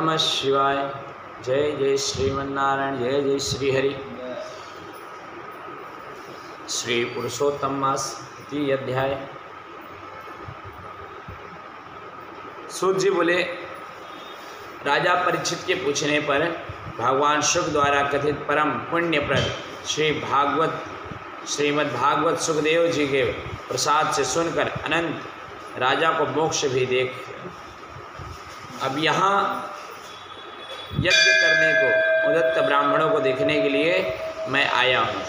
नमः शिवाय। जय जय श्रीमन्नारायण, जय जय श्री हरि। श्री पुरुषोत्तम मास द्वितीय अध्याय। सूत जी बोले, राजा परीक्षित के पूछने पर भगवान शुक द्वारा कथित परम पुण्यप्रद श्रीमद् भागवत सुखदेव जी के प्रसाद से सुनकर अनंत राजा को मोक्ष भी देख। अब यहाँ यज्ञ करने को उदत्त ब्राह्मणों को देखने के लिए मैं आया हूँ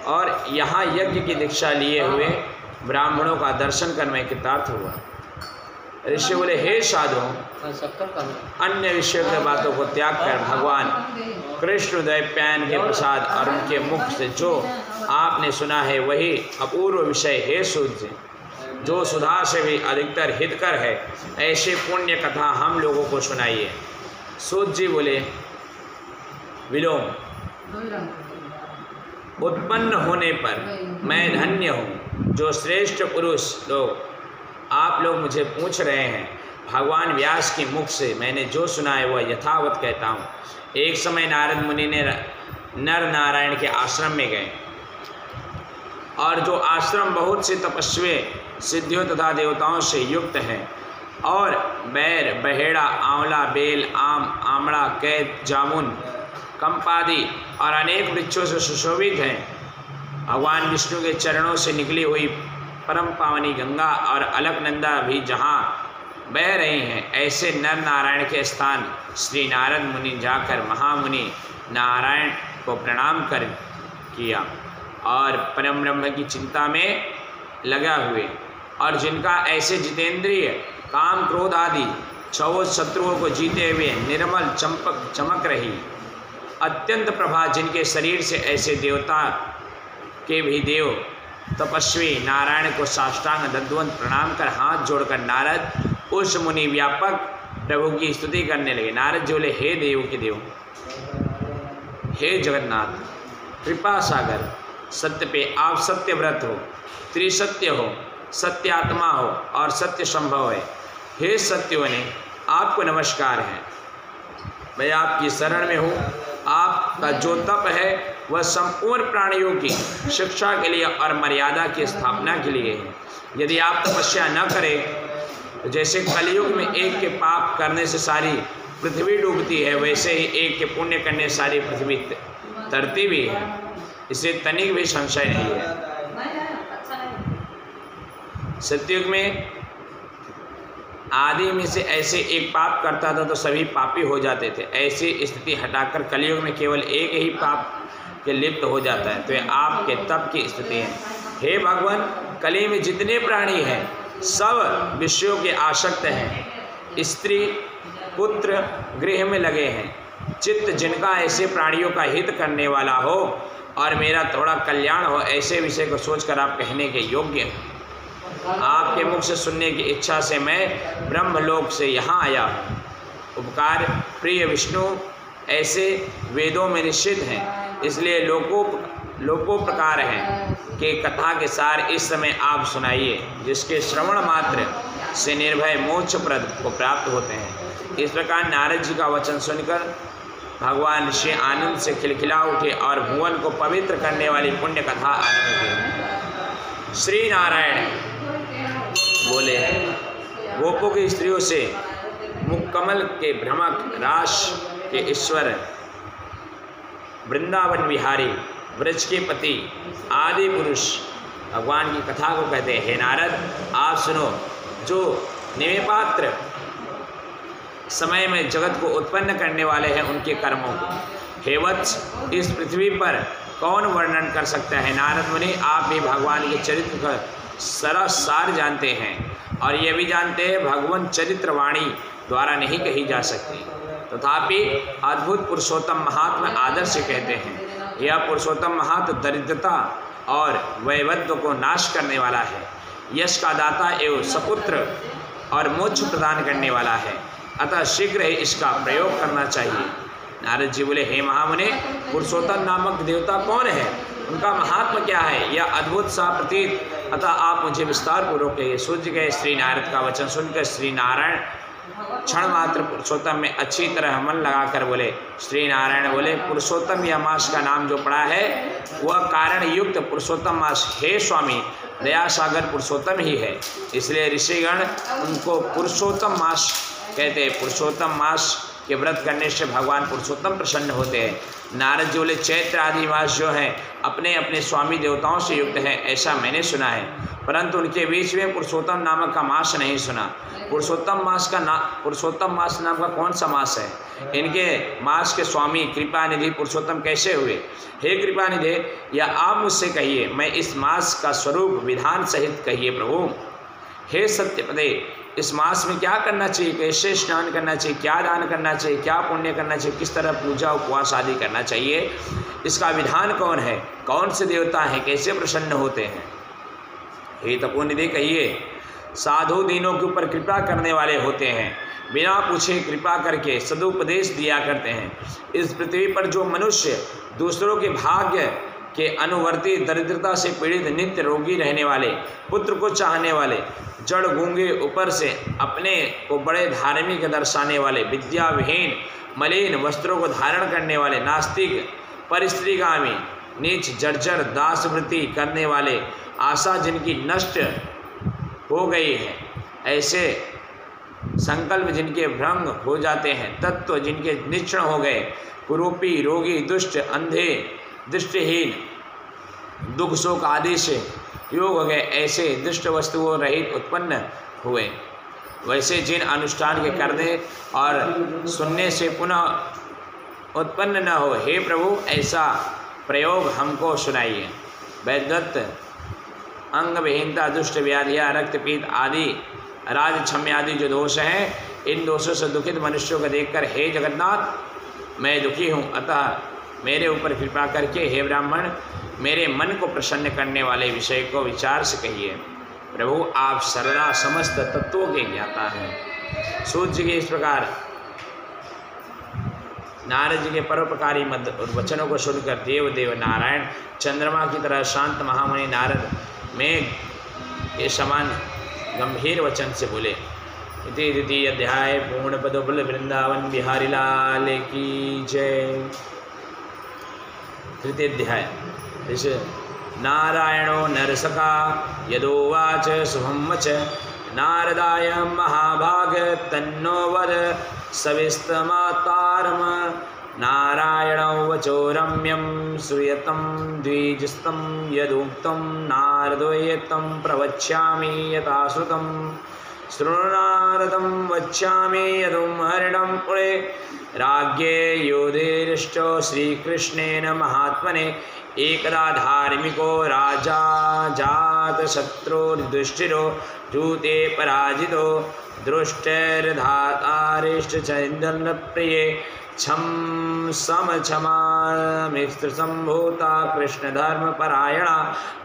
और यहाँ यज्ञ की दीक्षा लिए हुए ब्राह्मणों का दर्शन कर मैं कृतार्थ हुआ। ऋषि बोले, हे साधु, अन्य विषयों की बातों को त्याग कर भगवान कृष्ण दैप्यायन के प्रसाद और उनके मुख से जो आपने सुना है वही अपूर्व विषय है सूत जी, जो सुधा से भी अधिकतर हितकर है। ऐसे पुण्य कथा हम लोगों को सुनाइए। सूत जी बोले, विलोम, उत्पन्न होने पर मैं धन्य हूँ। जो श्रेष्ठ पुरुष लोग आप लोग मुझे पूछ रहे हैं, भगवान व्यास के मुख से मैंने जो सुना है वह यथावत कहता हूँ। एक समय नारद मुनि ने नर नारायण के आश्रम में गए और जो आश्रम बहुत से तपस्वी सिद्धियों तथा देवताओं से युक्त हैं और बैर, बहेड़ा, आंवला, बेल, आम, आमड़ा, कैद, जामुन, कंपादी और अनेक वृक्षों से सुशोभित हैं। भगवान विष्णु के चरणों से निकली हुई परम पावनी गंगा और अलकनंदा भी जहाँ बह रही हैं, ऐसे नर नारायण के स्थान श्री नारद मुनि जाकर महामुनि नारायण को प्रणाम कर किया और परम ब्रह्म की चिंता में लगा हुए, और जिनका ऐसे जितेंद्रिय काम क्रोध आदि 6 शत्रुओं को जीते हुए निर्मल चमक रही अत्यंत प्रभा, जिनके शरीर से ऐसे देवता के भी देव तपस्वी नारायण को साष्टांग दंडवत प्रणाम कर हाथ जोड़कर नारद उस मुनि व्यापक प्रभु की स्तुति करने लगे। नारद जी बोले, हे देव के देव, हे जगन्नाथ, कृपा सागर, सत्य पे आप सत्य व्रत हो, त्रिसत्य हो, सत्य आत्मा हो और सत्य संभव है। हे सत्योने, आपको नमस्कार है। मैं आपकी शरण में हूँ। आपका जो तप है वह संपूर्ण प्राणियों की शिक्षा के लिए और मर्यादा की स्थापना के लिए है। यदि आप तपस्या न करें तो जैसे कलयुग में एक के पाप करने से सारी पृथ्वी डूबती है, वैसे ही एक के पुण्य करने से सारी पृथ्वी तरती भी है। इसे तनिक भी संशय नहीं है। सतयुग में आदि में से ऐसे एक पाप करता था तो सभी पापी हो जाते थे। ऐसी स्थिति हटाकर कलयुग में केवल एक ही पाप के लिप्त हो जाता है। तो ये आपके तप की स्थिति है। हे भगवान, कली में जितने प्राणी हैं सब विषयों के आसक्त हैं, स्त्री पुत्र गृह में लगे हैं। चित्त जिनका ऐसे प्राणियों का हित करने वाला हो और मेरा थोड़ा कल्याण हो, ऐसे विषय को सोचकर आप कहने के योग्य हैं। आपके मुख से सुनने की इच्छा से मैं ब्रह्मलोक से यहाँ आया हूँ। उपकार प्रिय विष्णु ऐसे वेदों में निश्चित हैं, इसलिए लोकोपकार हैं कि कथा के सार इस समय आप सुनाइए, जिसके श्रवण मात्र से निर्भय मोक्षप्रद को प्राप्त होते हैं। इस प्रकार नारद जी का वचन सुनकर भगवान श्री आनंद से खिलखिला उठे और भुवन को पवित्र करने वाली पुण्य कथा आरंभ की। श्री नारायण बोले, गोपों की स्त्रियों से मुकमल के भ्रमक राश के ईश्वर, वृंदावन विहारी, ब्रज के पति, आदि पुरुष भगवान की कथा को कहते हैं। हे नारद, आप सुनो, जो निमिपात्र समय में जगत को उत्पन्न करने वाले हैं उनके कर्मों को। हे वत्स, इस पृथ्वी पर कौन वर्णन कर सकता है। नारद मुनि, आप भी भगवान के चरित्र का सार जानते हैं और ये भी जानते हैं भगवान चरित्र वाणी द्वारा नहीं कही जा सकती, तथापि अद्भुत पुरुषोत्तम महात्मा आदर से कहते हैं। यह पुरुषोत्तम महात्मा दरिद्रता और वैवध्य को नाश करने वाला है, यश का दाता एवं सपुत्र और मोक्ष प्रदान करने वाला है, अतः शीघ्र ही इसका प्रयोग करना चाहिए। नारद जी बोले, हे महामुने, पुरुषोत्तम नामक देवता कौन है, उनका महात्मा क्या है, यह अद्भुत सा प्रतीत, अतः आप मुझे विस्तार पूर्वक कहिए। सूर्य गए। श्री नारद का वचन सुनकर श्री नारायण क्षण मात्र पुरुषोत्तम में अच्छी तरह मन लगाकर बोले। श्री नारायण बोले, पुरुषोत्तम यह मास का नाम जो पड़ा है वह कारण युक्त पुरुषोत्तम मास हे स्वामी, दया सागर पुरुषोत्तम ही है, इसलिए ऋषिगण उनको पुरुषोत्तम मास कहते हैं। पुरुषोत्तम मास के व्रत करने से भगवान पुरुषोत्तम प्रसन्न होते हैं। नारद जी बोले, चैत्र आदि मास जो हैं अपने अपने स्वामी देवताओं से युक्त हैं, ऐसा मैंने सुना है, परंतु उनके बीच में पुरुषोत्तम नामक का मास नहीं सुना। पुरुषोत्तम मास नाम का कौन सा मास है? इनके मास के स्वामी कृपा निधि पुरुषोत्तम कैसे हुए? हे कृपा निधि, या आप मुझसे कहिए, मैं इस मास का स्वरूप विधान सहित कहिए प्रभु। हे सत्यपदे, इस मास में क्या करना चाहिए, कैसे स्नान करना चाहिए, क्या दान करना चाहिए, क्या पुण्य करना चाहिए, किस तरह पूजा उपवास आदि करना चाहिए, इसका विधान कौन है, कौन से देवता हैं, कैसे प्रसन्न होते हैं? हे तपोनिधि कहिए। साधु दीनों के ऊपर कृपा करने वाले होते हैं, बिना पूछे कृपा करके सदुपदेश दिया करते हैं। इस पृथ्वी पर जो मनुष्य दूसरों के भाग्य के अनुवर्ती, दरिद्रता से पीड़ित, नित्य रोगी रहने वाले, पुत्र को चाहने वाले, जड़ गूंगे, ऊपर से अपने को बड़े धार्मिक दर्शाने वाले, विद्या विहीन मलिन वस्त्रों को धारण करने वाले, नास्तिक, परिस्त्रीगामी, नीच जर्जर दासवृत्ति करने वाले, आशा जिनकी नष्ट हो गई है, ऐसे संकल्प जिनके भ्रंग हो जाते हैं, तत्व जिनके निक्षण हो गए, कुरूपी, रोगी, दुष्ट, अंधे, दृष्टिहीन, दुख शोक आदि से योग हो गए, ऐसे दुष्ट वस्तुओं रहित उत्पन्न हुए, वैसे जिन अनुष्ठान के करने और सुनने से पुनः उत्पन्न न हो, हे प्रभु ऐसा प्रयोग हमको सुनाइए। वैदत्त अंग विहीनता, दुष्ट व्याधियाँ, रक्तपीत आदि, राजक्षम्य आदि जो दोष हैं, इन दोषों से दुखित मनुष्यों को देखकर हे जगन्नाथ मैं दुखी हूँ, अतः मेरे ऊपर कृपा करके हे ब्राह्मण मेरे मन को प्रसन्न करने वाले विषय को विचार से कहिए। प्रभु आप सर्वदा समस्त तत्वों के ज्ञाता हैं। सूत जी के इस प्रकार नारद जी के परोपकारी वचनों को सुनकर देव नारायण चंद्रमा की तरह शांत महामुनि नारद मेघ के समान गंभीर वचन से बोले। इति द्वितीय अध्याय पूर्ण पदोबल वृंदावन बिहारी लाल की जय। तृतीय अध्याय जैसे नारायणो नरसका यदोवाच शुभम वच नारदाय महाभाग तन्नो वद सविस्तमातारम नारायणो वचो रम्यं श्रूयतं द्विजस्तं यदुक्तं नारदोयतं प्रवक्ष्यामि यथा श्रुतं शृणुनारदं वक्ष्यामि यदुमहरणं पुणे राज्ञे योधिरिष्टो श्रीकृष्णेन महात्मने एकदा धार्मिको राजा जातशत्रुर्दुष्टिरो जूते पराजितो दृष्टिर्धातारिष्टचैन्दन्यप्रिये छम समक्षमामिस्त्रसम्भूता कृष्णधर्मपरायणा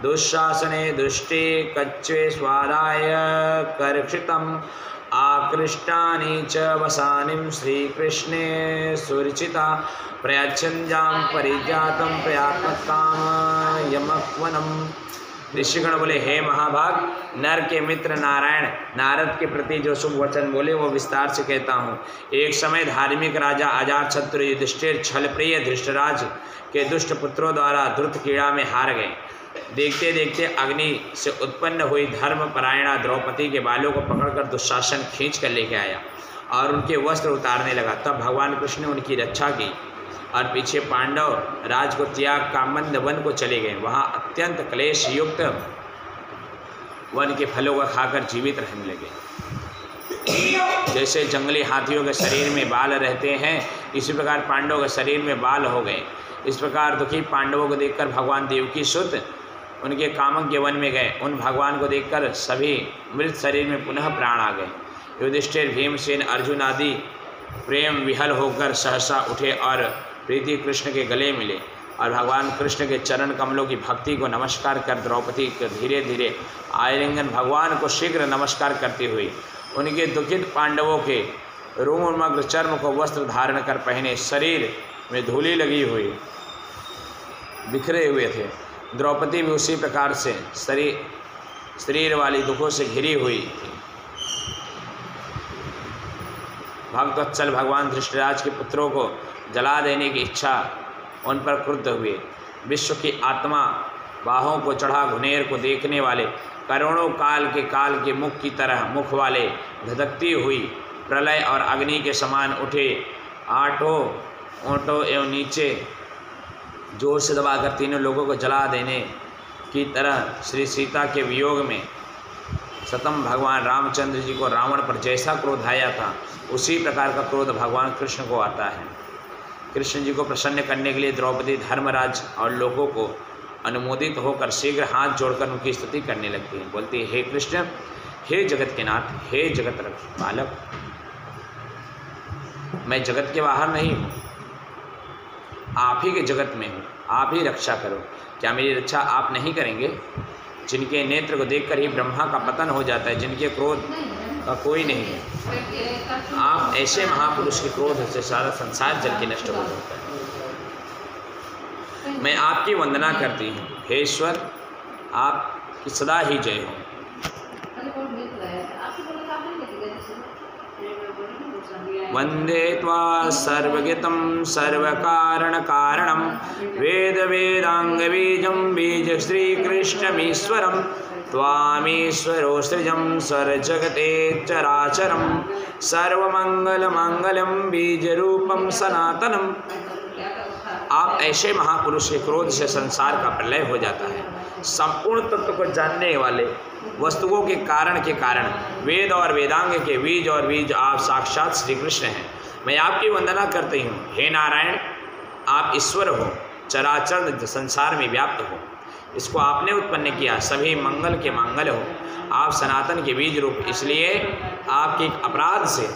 दुःशासने दुष्टे कच्चे स्वादाय कर्षितम् आकृष्टानि च वसानिं श्रीकृष्णे सुरचिता प्रयच्छन्जां परिजातं प्रयात्मकाम यमक्वनम्। ऋषिगण बोले, हे महाभाग, नर के मित्र नारायण नारद के प्रति जो शुभ वचन बोले वो विस्तार से कहता हूँ। एक समय धार्मिक राजा अजातशत्रु युधिष्ठिर छलप्रिय धृष्टराज के दुष्ट पुत्रों द्वारा द्रुत कीड़ा में हार गए। देखते देखते अग्नि से उत्पन्न हुई धर्मपरायणा द्रौपदी के बालों को पकड़कर दुशासन खींच कर लेके आया और उनके वस्त्र उतारने लगा। तब भगवान कृष्ण ने उनकी रक्षा की और पीछे पांडव राज को त्याग कामंद वन को चले गए। वहाँ अत्यंत क्लेश युक्त वन के फलों को खाकर जीवित रहने लगे। जैसे जंगली हाथियों के शरीर में बाल रहते हैं, इसी प्रकार पांडवों के शरीर में बाल हो गए। इस प्रकार दुखी पांडवों को देखकर भगवान देवकी सुत उनके कामक के वन में गए। उन भगवान को देखकर सभी मृत शरीर में पुनः प्राण आ गए। युधिष्ठिर, भीमसेन, अर्जुन आदि प्रेम विहल होकर सहसा उठे और प्रीति कृष्ण के गले मिले और भगवान कृष्ण के चरण कमलों की भक्ति को नमस्कार कर द्रौपदी को धीरे धीरे आलिंगन भगवान को शीघ्र नमस्कार करती हुई उनके दुखित पांडवों के रोममग्न चर्म को वस्त्र धारण कर पहने, शरीर में धूली लगी हुई बिखरे हुए थे। द्रौपदी भी उसी प्रकार से शरीर वाली दुखों से घिरी हुई थी। भक्तवत्सल भगवान धृष्टराज के पुत्रों को जला देने की इच्छा उन पर क्रुद्ध हुए। विश्व की आत्मा बाहों को चढ़ा घुनेर को देखने वाले करोड़ों काल के मुख की तरह मुख वाले धधकती हुई प्रलय और अग्नि के समान उठे आठों ओंठों एवं नीचे जोर से दबाकर तीनों लोगों को जला देने की तरह श्री सीता के वियोग में सतम भगवान रामचंद्र जी को रावण पर जैसा क्रोध आया था उसी प्रकार का क्रोध भगवान कृष्ण को आता है। कृष्ण जी को प्रसन्न करने के लिए द्रौपदी धर्मराज और लोगों को अनुमोदित होकर शीघ्र हाथ जोड़कर उनकी स्तुति करने लगती है। बोलती है, हे कृष्ण, हे जगत के नाथ, हे जगत पालक, मैं जगत के बाहर नहीं हूँ, आप ही के जगत में हूँ, आप ही रक्षा करो। क्या मेरी रक्षा आप नहीं करेंगे? जिनके नेत्र को देखकर ही ब्रह्मा का पतन हो जाता है, जिनके क्रोध का कोई नहीं है, आप ऐसे महापुरुष के क्रोध से सारा संसार जल के नष्ट हो जाता है। मैं आपकी वंदना करती हूँ, हे ईश्वर, आपकी सदा ही जय हो। वंदे त्वा सर्वगतं सर्वकारणकारणं वेद वेदांगबीजं बीज श्रीकृष्णमीश्वरं त्वामीश्वरो सृजं सर्वजगते चराचरं सर्वमंगलमांगल्यं बीजरूपं सनातनम्। आप ऐसे महापुरुष के क्रोध से संसार का प्रलय हो जाता है। संपूर्ण तत्व को जानने वाले वस्तुओं के कारण वेद और वेदांग के बीज और बीज आप साक्षात श्री कृष्ण हैं। मैं आपकी वंदना करती हूँ। हे नारायण, आप ईश्वर हो, चराचर संसार में व्याप्त हो, इसको आपने उत्पन्न किया, सभी मंगल के मंगल हो, आप सनातन के बीज रूप, इसलिए आपके अपराध से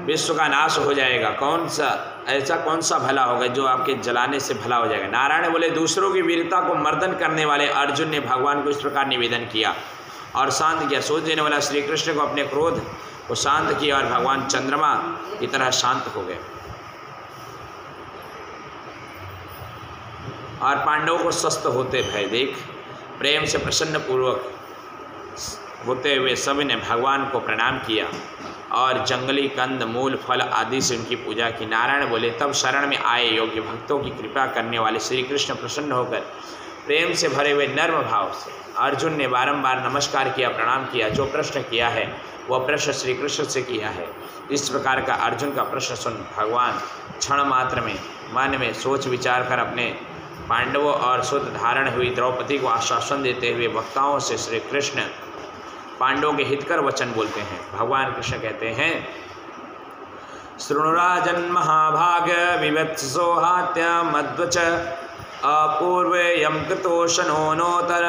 विश्व का नाश हो जाएगा। ऐसा कौन सा भला होगा जो आपके जलाने से भला हो जाएगा। नारायण बोले, दूसरों की वीरता को मर्दन करने वाले अर्जुन ने भगवान को इस प्रकार निवेदन किया और शांत किया। सोच देने वाला श्री कृष्ण को अपने क्रोध को शांत किया और भगवान चंद्रमा की तरह शांत हो गए और पांडवों को स्वस्थ होते भय देख प्रेम से प्रसन्न पूर्वक होते हुए सभी ने भगवान को प्रणाम किया और जंगली कंद मूल फल आदि से उनकी पूजा की। नारायण बोले, तब शरण में आए योग्य भक्तों की कृपा करने वाले श्री कृष्ण प्रसन्न होकर प्रेम से भरे हुए नर्म भाव से अर्जुन ने बारंबार नमस्कार किया, प्रणाम किया। जो प्रश्न किया है वह प्रश्न श्री कृष्ण से किया है। इस प्रकार का अर्जुन का प्रश्न सुन भगवान क्षण मात्र में मन में सोच विचार कर अपने पांडवों और शुद्ध धारण हुई द्रौपदी को आश्वासन देते हुए वक्ताओं से श्री कृष्ण पांडवों के हितकर वचन बोलते हैं। भगवान कृष्ण कहते हैं, शृणुराजन महाभाग विवत्सोहात्य मद्वच अपूर्वयं कृतोषणो नोतर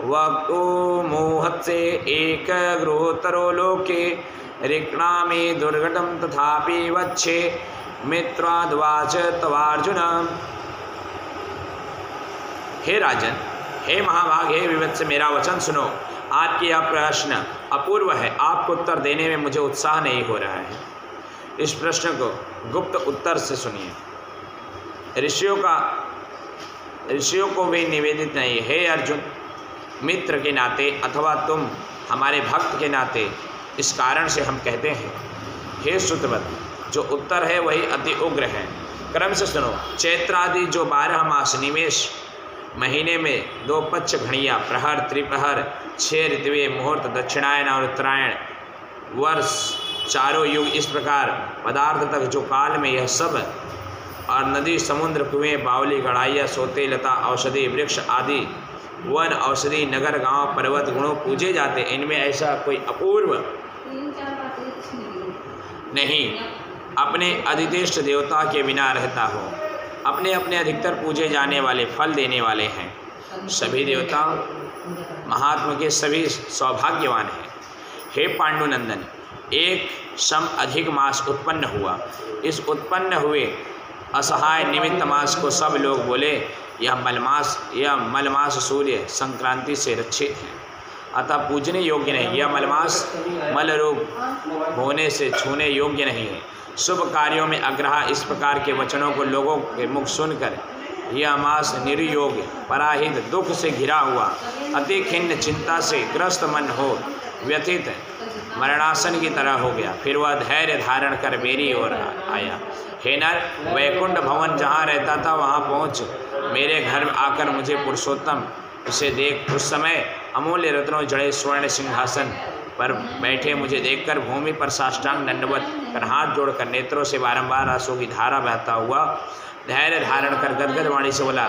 वक्तु मोहत्से एक गृहोत्तरो लोके रिक्णामि दुर्घटं तथापि वच्छे मित्राद्वाच तवार्जुन। हे राजन, हे महाभाग, हे विवत्स, मेरा वचन सुनो। आपकी यह प्रश्न अपूर्व है, आपको उत्तर देने में मुझे उत्साह नहीं हो रहा है। इस प्रश्न को गुप्त उत्तर से सुनिए। ऋषियों को भी निवेदित नहीं। हे अर्जुन, मित्र के नाते अथवा तुम हमारे भक्त के नाते इस कारण से हम कहते हैं। हे श्रुतवत, जो उत्तर है वही अति उग्र है। क्रम से सुनो। चैत्र आदि जो 12 मास निमेष महीने में 2 पच्छ घड़ियाँ, प्रहर, त्रिप्रहर, 6 ऋतुएं, मुहूर्त, दक्षिणायन और उत्तरायण, वर्ष, चारों युग, इस प्रकार पदार्थ तक जो काल में यह सब और नदी, समुद्र, कुएं, बावली, गढ़ाइयाँ, सोते, लता, औषधि, वृक्ष आदि, वन, औषधि, नगर, गांव, पर्वत, गुणों पूजे जाते, इनमें ऐसा कोई अपूर्व नहीं अपने अधिदेष्ट देवता के बिना रहता हो। अपने अपने अधिकतर पूजे जाने वाले फल देने वाले हैं। सभी देवता महात्मा के सभी सौभाग्यवान हैं। हे पांडुनंदन, एक सम अधिक मास उत्पन्न हुआ। इस उत्पन्न हुए असहाय निमित्त मास को सब लोग बोले, यह मलमास सूर्य संक्रांति से रक्षित है, अतः पूजने योग्य नहीं। यह मलमास मल रूप होने से छूने योग्य नहीं है। शुभ कार्यों में अग्रह। इस प्रकार के वचनों को लोगों के मुख सुनकर यह मास निर्योग पराहित दुख से घिरा हुआ अति खिन्न चिंता से ग्रस्त मन हो व्यथित मरणासन की तरह हो गया। फिर वह धैर्य धारण कर मेरी ओर आया। हे नर, वैकुंठ भवन जहाँ रहता था वहाँ पहुँच मेरे घर आकर मुझे पुरुषोत्तम उसे देख। उस समय अमूल्य रत्नों जड़े स्वर्ण सिंहासन पर बैठे मुझे देखकर भूमि पर साष्टांग दंडवत कर हाथ जोड़कर नेत्रों से बारंबार आंसू की धारा बहता हुआ धैर्य धारण कर गदगद वाणी से बोला।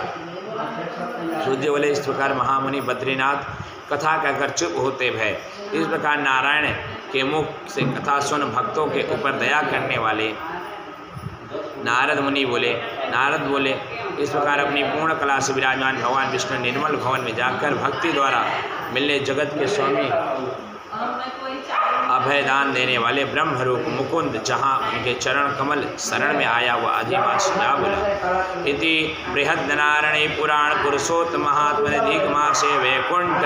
सूर्य बोले, इस प्रकार महामुनि बद्रीनाथ कथा कहकर चुप होते भय। इस प्रकार नारायण के मुख से कथा सुन भक्तों के ऊपर दया करने वाले नारद बोले, इस प्रकार अपनी पूर्ण कला से विराजमान भगवान विष्णु निर्मल भवन में जाकर भक्ति द्वारा मिलने जगत के स्वामी अभयदान देने वाले ब्रह्मरूप मुकुंद जहाँ उनके चरण कमल शरण में आया हुआ अधिमास जा बोला। इति बृहद्नारण्य पुराण पुरुषोत्तम महात्मनिधिक मासे वैकुंठ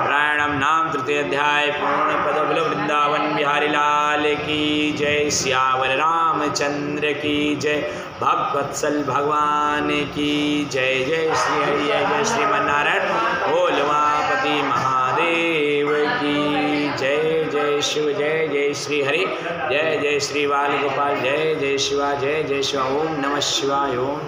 रायणम नाम तृतीय अध्याय पूर्ण पद वृंदावन बिहारी लाल की जय। सियावर रामचंद्र की जय। भक्तवत्सल भगवान की जय। जय श्री हरि जय श्रीमन्नारायण बोल उमापति महादेव की जय। जय शिव जय जय श्री हरि जय जय श्री बाल गोपाल जय जय शिवा जय जय शिवा। ओम नमः शिवाय। ओम